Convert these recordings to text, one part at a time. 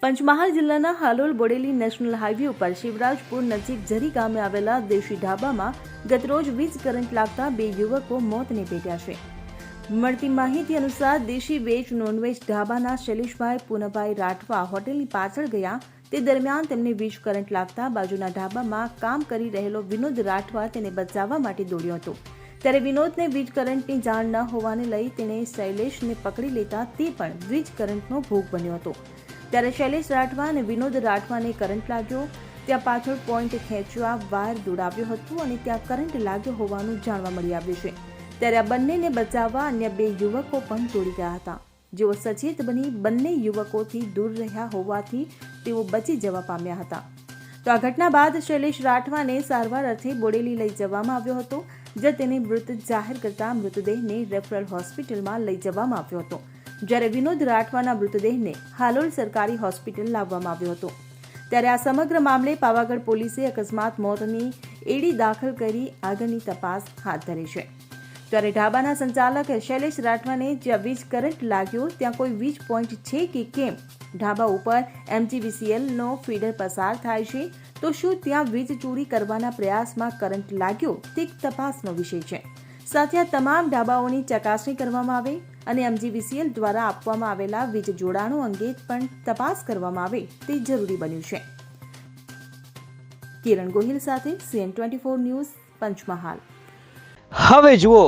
પંચમહાલ જિલ્લાના Halol Bodeli national highway ઉપર શિવરાજપુર નજીક ઝરી ગામે આવેલા દેશી ઢાબામાં ગતરોજ વીજ કરંટ લાગતા 2 યુવકો મોતને ભેટ્યા છે. મળતી માહિતી અનુસાર દેશી વેજ નોનવેજ ઢાબાના શૈલેષભાઈ પૂનમભાઈ રાઠવા હોટેલની પાછળ ગયા તે દરમિયાન તેમને વીજ કરંટ લાગતા બાજુના ઢાબામાં કામ કરી રહેલો વિનોદ રાઠવા તેને બચાવવા માટે દોડ્યો હતો. ત્યારે વિનોદને વીજ કરંટની જાણ ન હોવાને લઈ તેણે શૈલેષને પકડી લેતા તે પણ વીજ કરંટનો ભોગ બન્યો હતો. ત્યારે શૈલેષ રાઠવા અને વિનોદ રાઠવાને કરંટ લાગ્યો. ત્યાં પાછળ પોઈન્ટ ખેંચવા વાયર દોડાવ્યો હતો અને ત્યાં કરંટ લાગ્યો હોવાનું જાણવા મળી આવ્યું છે. ત્યારે આ બંનેને બચાવવા અન્ય 2 યુવકો પણ દોડી ગયા હતા, જેઓ સચેત બની બંને યુવકોથી દૂર રહ્યા હોવાથી તેઓ બચી જવા પામ્યા હતા. તો આ ઘટના બાદ શૈલેષ રાઠવાને સારવાર અર્થે બોડેલી લઈ જવામાં આવ્યો હતો, જ્યાં તેને મૃત જાહેર કરતા મૃતદેહને રેફરલ હોસ્પિટલમાં લઈ જવામાં આવ્યો હતો. જ્યારે વિનોદ રાઠવાના મૃતદેહને હાલોલ સરકારી હોસ્પિટલ લાવવામાં આવ્યો હતો. ત્યારે આ સમગ્ર મામલે પાવાગઢ પોલીસે અકસ્માત મોતની એડી દાખલ કરી આગળની તપાસ હાથ ધરી છે. ત્યારે ઢાબાના સંચાલક શૈલેષ રાઠવાને જ્યાં વીજ કરંટ લાગ્યો ત્યાં કોઈ વીજ પોઈન્ટ છે કે કેમ, ઢાબા ઉપર MGVCLનો ફીડર પસાર થાય છે તો શું ત્યાં વીજ ચોરી કરવાના પ્રયાસમાં કરંટ લાગ્યો તે તપાસનો વિષય છે. સાથે આ તમામ ઢાબાઓની ચકાસણી કરવામાં આવે અને MGVCL દ્વારા આપવામાં આવેલા વીજ જોડાણો અંગે પણ તપાસ કરવામાં આવે તે જરૂરી બન્યું છે. કિરણ ગોહિલ સાથે CN24 ન્યૂઝ, પંચમહાલ. હવે જુઓ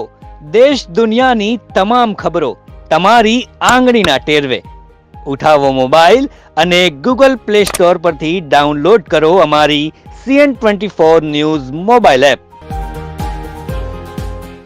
દેશ દુનિયાની તમામ ખબરો તમારી આંગળીના ટેરવે. ઉઠાવો મોબાઈલ અને Google Play Store પરથી ડાઉનલોડ કરો અમારી CN24 ન્યૂઝ મોબાઈલ એપ.